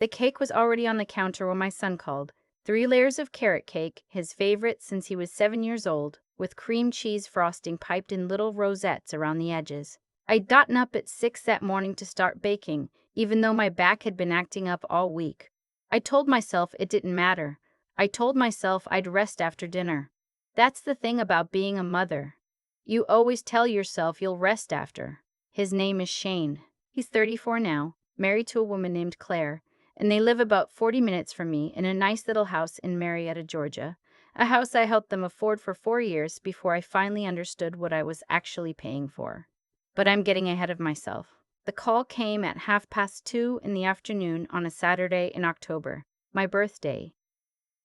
The cake was already on the counter when my son called. 3 layers of carrot cake, his favorite since he was 7 years old, with cream cheese frosting piped in little rosettes around the edges. I'd gotten up at 6 that morning to start baking, even though my back had been acting up all week. I told myself it didn't matter. I told myself I'd rest after dinner. That's the thing about being a mother. You always tell yourself you'll rest after. His name is Shane. He's 34 now, married to a woman named Claire, and they live about 40 minutes from me in a nice little house in Marietta, Georgia, a house I helped them afford for 4 years before I finally understood what I was actually paying for. But I'm getting ahead of myself. The call came at 2:30 in the afternoon on a Saturday in October, my birthday.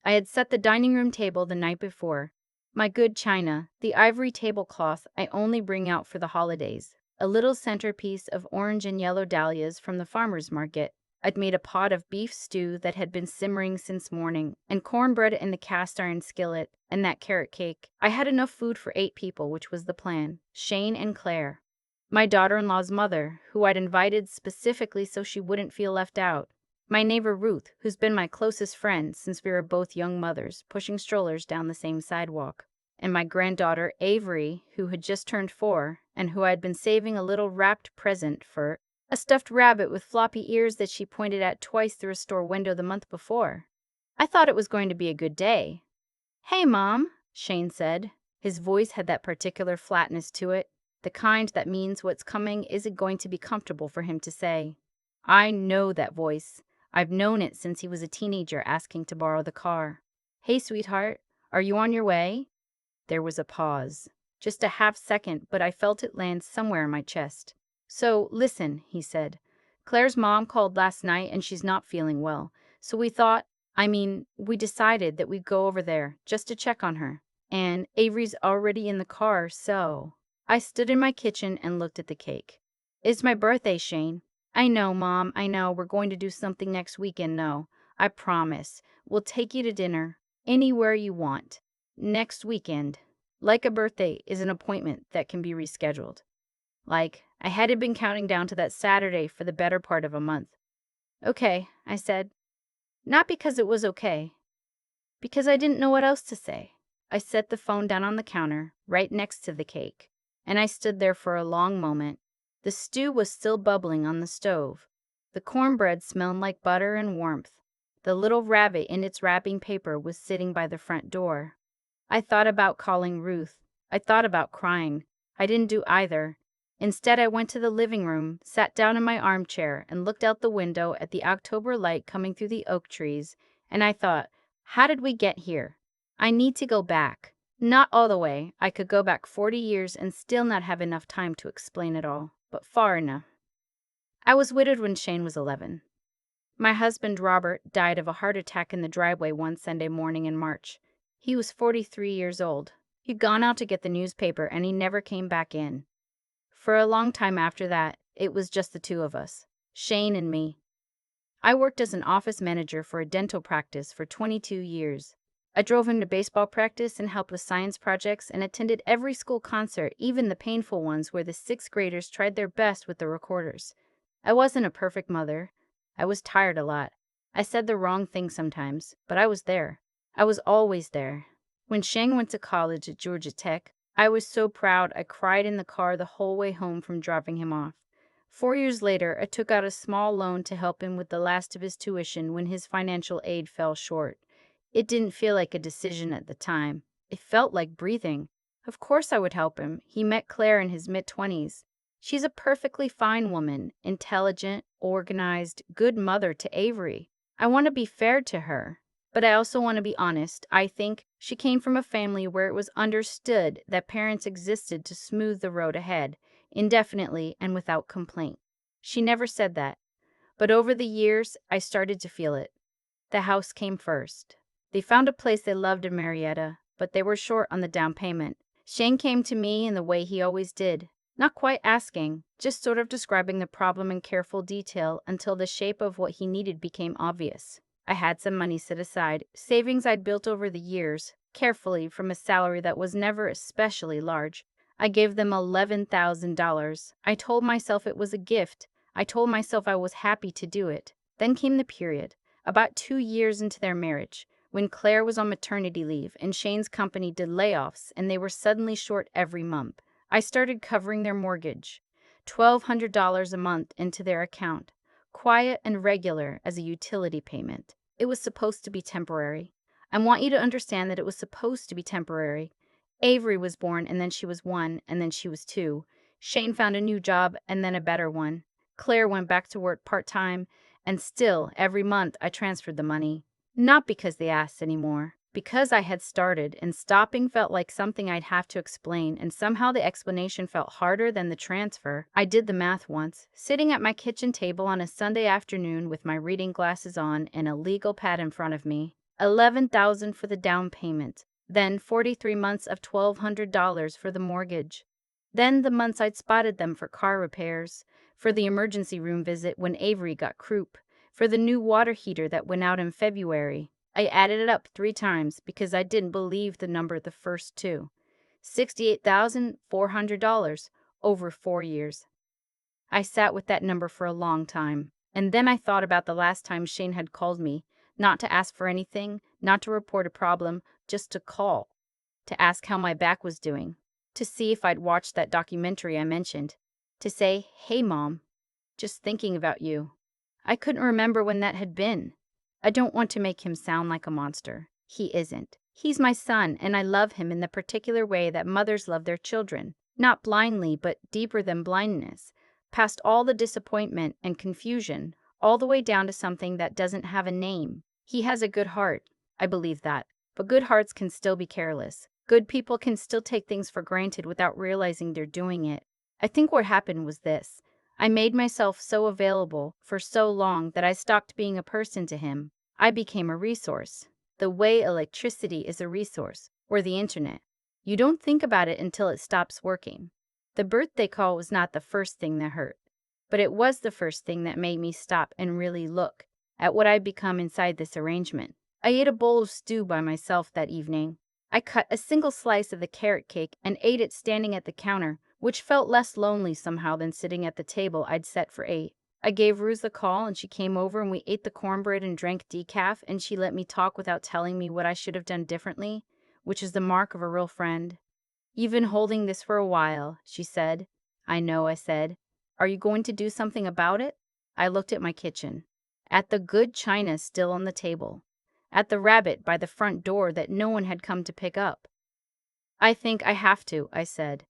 I had set the dining room table the night before. My good china, the ivory tablecloth I only bring out for the holidays, a little centerpiece of orange and yellow dahlias from the farmer's market. I'd made a pot of beef stew that had been simmering since morning, and cornbread in the cast iron skillet, and that carrot cake. I had enough food for 8 people, which was the plan. Shane and Claire. My daughter-in-law's mother, who I'd invited specifically so she wouldn't feel left out. My neighbor Ruth, who's been my closest friend since we were both young mothers, pushing strollers down the same sidewalk. And my granddaughter Avery, who had just turned 4, and who I'd been saving a little wrapped present for, a stuffed rabbit with floppy ears that she pointed at twice through a store window the month before. I thought it was going to be a good day. "Hey, Mom," Shane said. His voice had that particular flatness to it, the kind that means what's coming isn't going to be comfortable for him to say. I know that voice. I've known it since he was a teenager asking to borrow the car. "Hey, sweetheart, are you on your way?" There was a pause. Just a half second, but I felt it land somewhere in my chest. "So, listen," he said. "Claire's mom called last night and she's not feeling well. So we decided that we'd go over there just to check on her. And Avery's already in the car, so." I stood in my kitchen and looked at the cake. "It's my birthday, Shane." "I know, Mom, I know. We're going to do something next weekend, no. I promise. We'll take you to dinner. Anywhere you want. Next weekend." Like a birthday is an appointment that can be rescheduled. Like, I hadn't been counting down to that Saturday for the better part of a month. "Okay," I said. Not because it was okay. Because I didn't know what else to say. I set the phone down on the counter, right next to the cake, and I stood there for a long moment. The stew was still bubbling on the stove. The cornbread smelled like butter and warmth. The little rabbit in its wrapping paper was sitting by the front door. I thought about calling Ruth. I thought about crying. I didn't do either. Instead, I went to the living room, sat down in my armchair, and looked out the window at the October light coming through the oak trees, and I thought, how did we get here? I need to go back. Not all the way. I could go back 40 years and still not have enough time to explain it all, but far enough. I was widowed when Shane was 11. My husband, Robert, died of a heart attack in the driveway one Sunday morning in March. He was 43 years old. He'd gone out to get the newspaper and he never came back in. For a long time after that, it was just the two of us, Shane and me. I worked as an office manager for a dental practice for 22 years. I drove him to baseball practice and helped with science projects and attended every school concert, even the painful ones where the 6th graders tried their best with the recorders. I wasn't a perfect mother. I was tired a lot. I said the wrong thing sometimes, but I was there. I was always there. When Shane went to college at Georgia Tech, I was so proud I cried in the car the whole way home from dropping him off. 4 years later, I took out a small loan to help him with the last of his tuition when his financial aid fell short. It didn't feel like a decision at the time. It felt like breathing. Of course I would help him. He met Claire in his mid-20s. She's a perfectly fine woman, intelligent, organized, good mother to Avery. I want to be fair to her. But I also want to be honest. I think she came from a family where it was understood that parents existed to smooth the road ahead, indefinitely and without complaint. She never said that. But over the years, I started to feel it. The house came first. They found a place they loved in Marietta, but they were short on the down payment. Shane came to me in the way he always did. Not quite asking, just sort of describing the problem in careful detail until the shape of what he needed became obvious. I had some money set aside, savings I'd built over the years, carefully from a salary that was never especially large. I gave them $11,000. I told myself it was a gift. I told myself I was happy to do it. Then came the period, about 2 years into their marriage, when Claire was on maternity leave and Shane's company did layoffs and they were suddenly short every month. I started covering their mortgage, $1,200 a month into their account, quiet and regular as a utility payment. It was supposed to be temporary. I want you to understand that it was supposed to be temporary. Avery was born, and then she was 1, and then she was 2. Shane found a new job and then a better one. Claire went back to work part-time, and still, every month I transferred the money. Not because they asked anymore, because I had started, and stopping felt like something I'd have to explain, and somehow the explanation felt harder than the transfer. I did the math once, sitting at my kitchen table on a Sunday afternoon with my reading glasses on and a legal pad in front of me. $11,000 for the down payment, then 43 months of $1,200 for the mortgage. Then the months I'd spotted them for car repairs, for the emergency room visit when Avery got croup, for the new water heater that went out in February. I added it up 3 times because I didn't believe the number the first 2. $68,400 over 4 years. I sat with that number for a long time, and then I thought about the last time Shane had called me, not to ask for anything, not to report a problem, just to call, to ask how my back was doing, to see if I'd watched that documentary I mentioned, to say, "Hey, Mom, just thinking about you." I couldn't remember when that had been. I don't want to make him sound like a monster. He isn't. He's my son, and I love him in the particular way that mothers love their children. Not blindly, but deeper than blindness. Past all the disappointment and confusion, all the way down to something that doesn't have a name. He has a good heart. I believe that. But good hearts can still be careless. Good people can still take things for granted without realizing they're doing it. I think what happened was this. I made myself so available for so long that I stopped being a person to him. I became a resource. The way electricity is a resource, or the internet. You don't think about it until it stops working. The birthday call was not the first thing that hurt, but it was the first thing that made me stop and really look at what I'd become inside this arrangement. I ate a bowl of stew by myself that evening. I cut a single slice of the carrot cake and ate it standing at the counter, which felt less lonely somehow than sitting at the table I'd set for 8. I gave Ruth a call and she came over and we ate the cornbread and drank decaf, and she let me talk without telling me what I should have done differently, which is the mark of a real friend. "You've been holding this for a while," she said. "I know," I said. "Are you going to do something about it?" I looked at my kitchen, at the good china still on the table, at the rabbit by the front door that no one had come to pick up. "I think I have to," I said.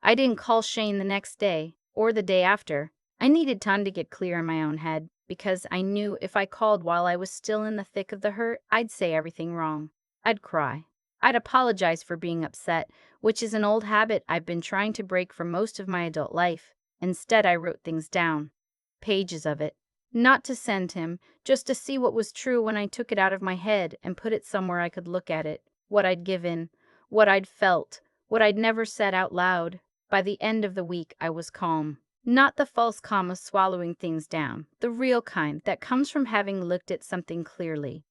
I didn't call Shane the next day, or the day after. I needed time to get clear in my own head, because I knew if I called while I was still in the thick of the hurt, I'd say everything wrong. I'd cry. I'd apologize for being upset, which is an old habit I've been trying to break for most of my adult life. Instead, I wrote things down. Pages of it. Not to send him, just to see what was true when I took it out of my head and put it somewhere I could look at it. What I'd given, what I'd felt, what I'd never said out loud. By the end of the week, I was calm. Not the false calm of swallowing things down, the real kind that comes from having looked at something clearly.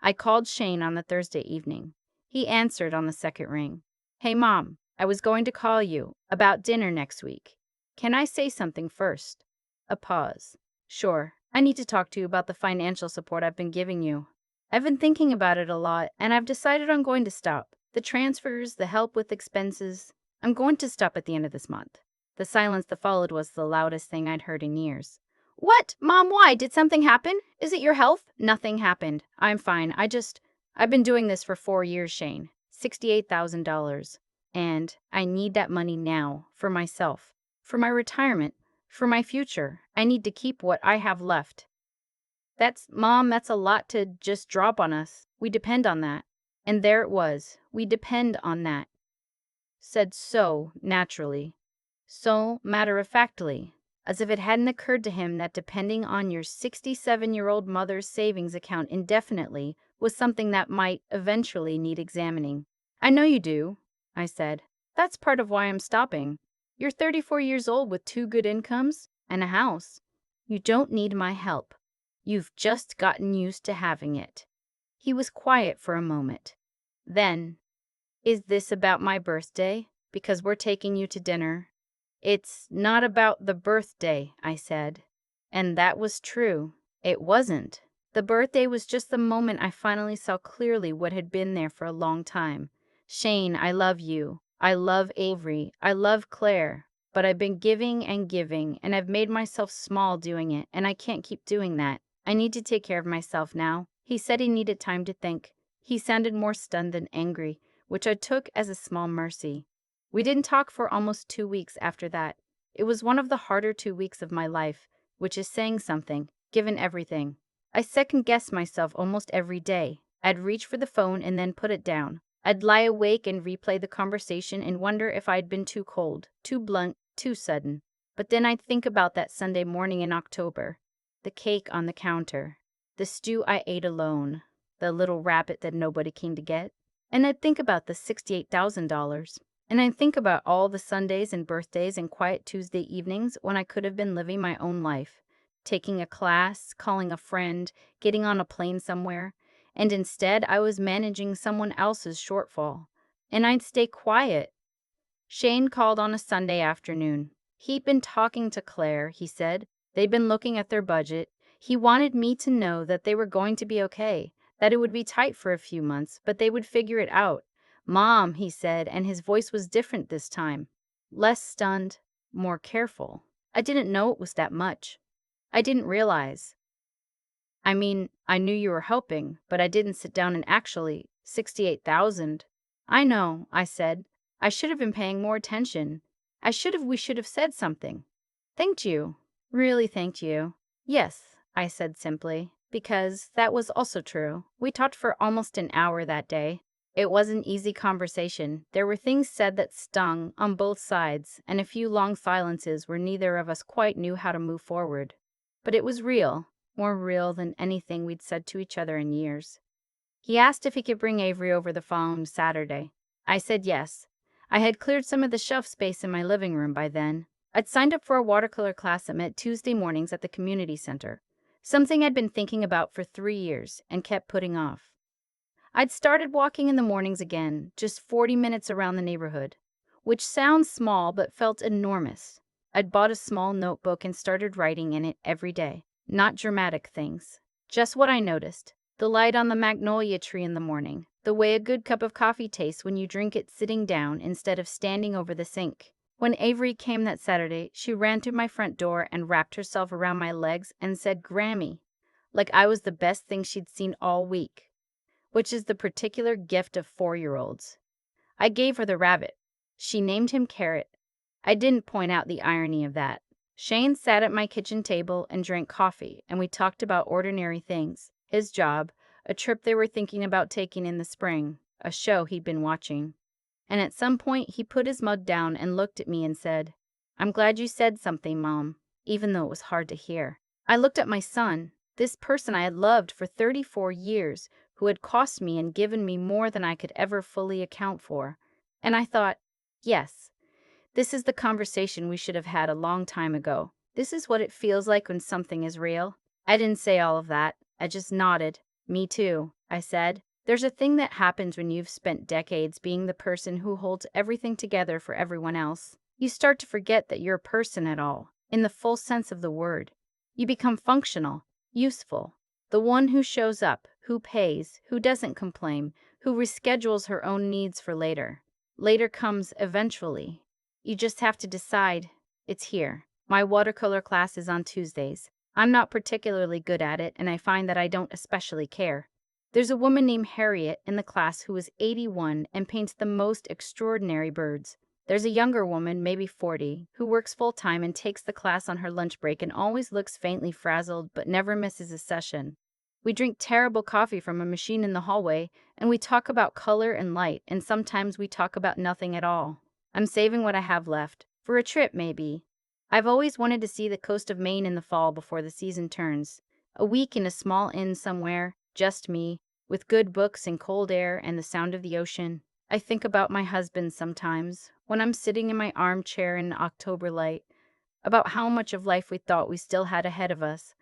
I called Shane on the Thursday evening. He answered on the second ring. "Hey, Mom, I was going to call you about dinner next week. Can I say something first?" A pause. "Sure. I need to talk to you about the financial support I've been giving you. I've been thinking about it a lot, and I've decided I'm going to stop. The transfers, the help with expenses. I'm going to stop at the end of this month." The silence that followed was the loudest thing I'd heard in years. "What? Mom, why? Did something happen? Is it your health?" "Nothing happened. I'm fine. I've been doing this for 4 years, Shane. $68,000. And I need that money now, for myself, for my retirement, for my future. I need to keep what I have left." Mom, that's a lot to just drop on us. We depend on that." And there it was. We depend on that. Said so naturally, so matter-of-factly, as if it hadn't occurred to him that depending on your 67-year-old mother's savings account indefinitely was something that might eventually need examining. "I know you do," I said. "That's part of why I'm stopping. You're 34 years old with 2 good incomes and a house. You don't need my help. You've just gotten used to having it." He was quiet for a moment. Then, "Is this about my birthday? Because we're taking you to dinner." "It's not about the birthday," I said. And that was true. It wasn't. The birthday was just the moment I finally saw clearly what had been there for a long time. Shane, I love you. I love Avery. I love Claire. But I've been giving and giving, and I've made myself small doing it, and I can't keep doing that. I need to take care of myself now. He said he needed time to think. He sounded more stunned than angry, which I took as a small mercy. We didn't talk for almost 2 weeks after that. It was one of the harder 2 weeks of my life, which is saying something, given everything. I second-guessed myself almost every day. I'd reach for the phone and then put it down. I'd lie awake and replay the conversation and wonder if I'd been too cold, too blunt, too sudden. But then I'd think about that Sunday morning in October, the cake on the counter, the stew I ate alone, the little rabbit that nobody came to get. And I'd think about the $68,000. And I'd think about all the Sundays and birthdays and quiet Tuesday evenings when I could have been living my own life, taking a class, calling a friend, getting on a plane somewhere. And instead, I was managing someone else's shortfall. And I'd stay quiet. Shane called on a Sunday afternoon. He'd been talking to Claire, he said. They'd been looking at their budget. He wanted me to know that they were going to be okay, that it would be tight for a few months, but they would figure it out. Mom, he said, and his voice was different this time. Less stunned, more careful. I didn't know it was that much. I didn't realize. I mean, I knew you were helping, but I didn't sit down and actually, 68,000. I know, I said. I should have been paying more attention. We should have said something. Thanked you. Really thanked you. Yes, I said simply, because that was also true. We talked for almost an hour that day. It was an easy conversation. There were things said that stung on both sides, and a few long silences where neither of us quite knew how to move forward. But it was real, more real than anything we'd said to each other in years. He asked if he could bring Avery over the following Saturday. I said yes. I had cleared some of the shelf space in my living room by then. I'd signed up for a watercolor class that met Tuesday mornings at the community center, something I'd been thinking about for 3 years and kept putting off. I'd started walking in the mornings again, just 40 minutes around the neighborhood, which sounds small but felt enormous. I'd bought a small notebook and started writing in it every day. Not dramatic things, just what I noticed. The light on the magnolia tree in the morning, the way a good cup of coffee tastes when you drink it sitting down instead of standing over the sink. When Avery came that Saturday, she ran to my front door and wrapped herself around my legs and said, "Grammy," like I was the best thing she'd seen all week, which is the particular gift of 4-year-olds. I gave her the rabbit. She named him Carrot. I didn't point out the irony of that. Shane sat at my kitchen table and drank coffee, and we talked about ordinary things. His job, a trip they were thinking about taking in the spring, a show he'd been watching. And at some point, he put his mug down and looked at me and said, "I'm glad you said something, Mom," even though it was hard to hear. I looked at my son, this person I had loved for 34 years, who had cost me and given me more than I could ever fully account for. And I thought, yes, this is the conversation we should have had a long time ago. This is what it feels like when something is real. I didn't say all of that. I just nodded. Me too, I said. There's a thing that happens when you've spent decades being the person who holds everything together for everyone else. You start to forget that you're a person at all, in the full sense of the word. You become functional, useful, the one who shows up, who pays, who doesn't complain, who reschedules her own needs for later. Later comes eventually. You just have to decide. It's here. My watercolor class is on Tuesdays. I'm not particularly good at it, and I find that I don't especially care. There's a woman named Harriet in the class who is 81 and paints the most extraordinary birds. There's a younger woman, maybe 40, who works full-time and takes the class on her lunch break and always looks faintly frazzled but never misses a session. We drink terrible coffee from a machine in the hallway, and we talk about color and light, and sometimes we talk about nothing at all. I'm saving what I have left. For a trip, maybe. I've always wanted to see the coast of Maine in the fall before the season turns. A week in a small inn somewhere, just me, with good books and cold air and the sound of the ocean. I think about my husband sometimes, when I'm sitting in my armchair in October light, about how much of life we thought we still had ahead of us,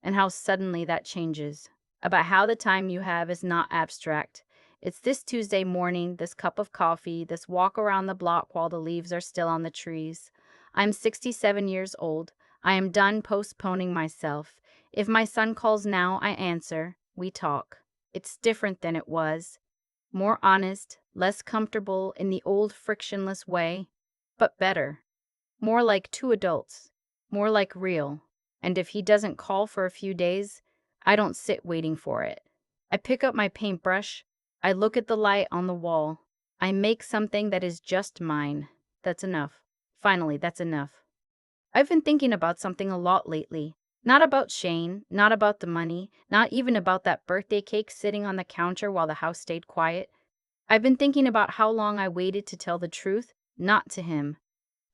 and how suddenly that changes. About how the time you have is not abstract. It's this Tuesday morning, this cup of coffee, this walk around the block while the leaves are still on the trees. I'm 67 years old. I am done postponing myself. If my son calls now, I answer. We talk. It's different than it was. More honest, less comfortable in the old frictionless way, but better. More like two adults. More like real. And if he doesn't call for a few days, I don't sit waiting for it. I pick up my paintbrush. I look at the light on the wall. I make something that is just mine. That's enough. Finally, that's enough. I've been thinking about something a lot lately. Not about Shane, not about the money, not even about that birthday cake sitting on the counter while the house stayed quiet. I've been thinking about how long I waited to tell the truth, not to him,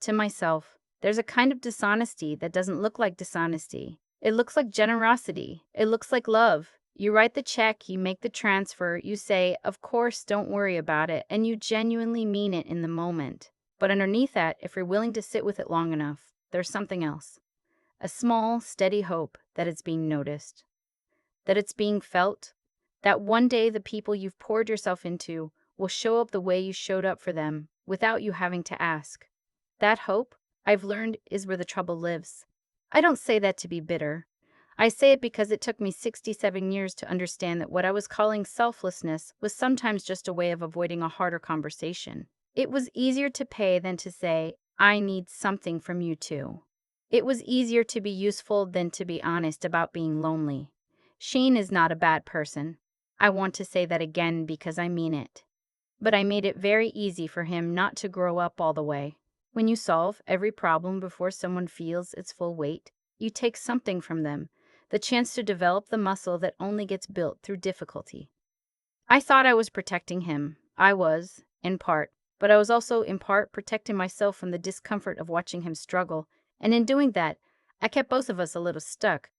to myself. There's a kind of dishonesty that doesn't look like dishonesty. It looks like generosity. It looks like love. You write the check, you make the transfer, you say, of course, don't worry about it, and you genuinely mean it in the moment. But underneath that, if you're willing to sit with it long enough, there's something else. A small, steady hope that it's being noticed, that it's being felt, that one day the people you've poured yourself into will show up the way you showed up for them without you having to ask. That hope, I've learned, is where the trouble lives. I don't say that to be bitter. I say it because it took me 67 years to understand that what I was calling selflessness was sometimes just a way of avoiding a harder conversation. It was easier to pay than to say, I need something from you too. It was easier to be useful than to be honest about being lonely. Shane is not a bad person. I want to say that again because I mean it. But I made it very easy for him not to grow up all the way. When you solve every problem before someone feels its full weight, you take something from them, the chance to develop the muscle that only gets built through difficulty. I thought I was protecting him. I was, in part, but I was also, in part, protecting myself from the discomfort of watching him struggle, and in doing that, I kept both of us a little stuck.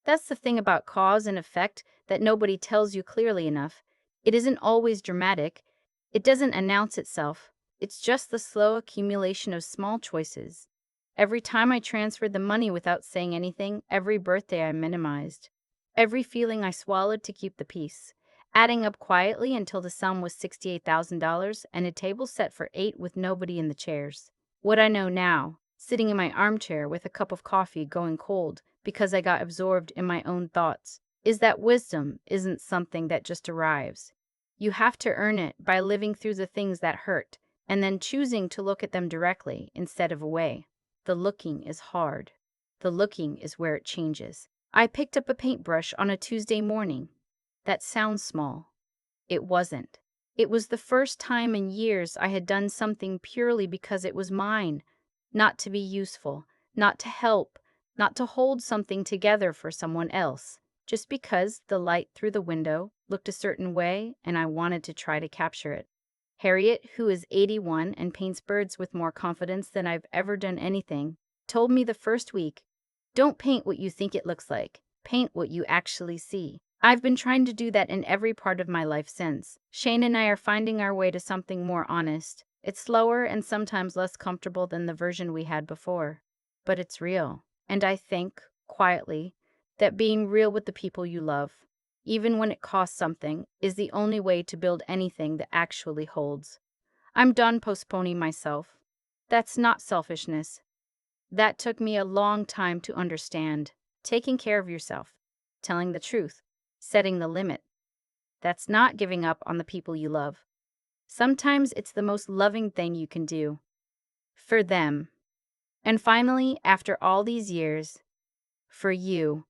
That's the thing about cause and effect that nobody tells you clearly enough. It isn't always dramatic. It doesn't announce itself. It's just the slow accumulation of small choices. Every time I transferred the money without saying anything, every birthday I minimized, every feeling I swallowed to keep the peace, adding up quietly until the sum was $68,000 and a table set for 8 with nobody in the chairs. What I know now, sitting in my armchair with a cup of coffee going cold because I got absorbed in my own thoughts, is that wisdom isn't something that just arrives. You have to earn it by living through the things that hurt and then choosing to look at them directly instead of away. The looking is hard. The looking is where it changes. I picked up a paintbrush on a Tuesday morning. That sounds small. It wasn't. It was the first time in years I had done something purely because it was mine, not to be useful, not to help, not to hold something together for someone else, just because the light through the window looked a certain way and I wanted to try to capture it. Harriet, who is 81 and paints birds with more confidence than I've ever done anything, told me the first week, don't paint what you think it looks like, paint what you actually see. I've been trying to do that in every part of my life since. Shane and I are finding our way to something more honest. It's slower and sometimes less comfortable than the version we had before, but it's real. And I think, quietly, that being real with the people you love, even when it costs something, is the only way to build anything that actually holds. I'm done postponing myself. That's not selfishness. That took me a long time to understand. Taking care of yourself, telling the truth, setting the limit. That's not giving up on the people you love. Sometimes it's the most loving thing you can do. For them. And finally, after all these years, for you.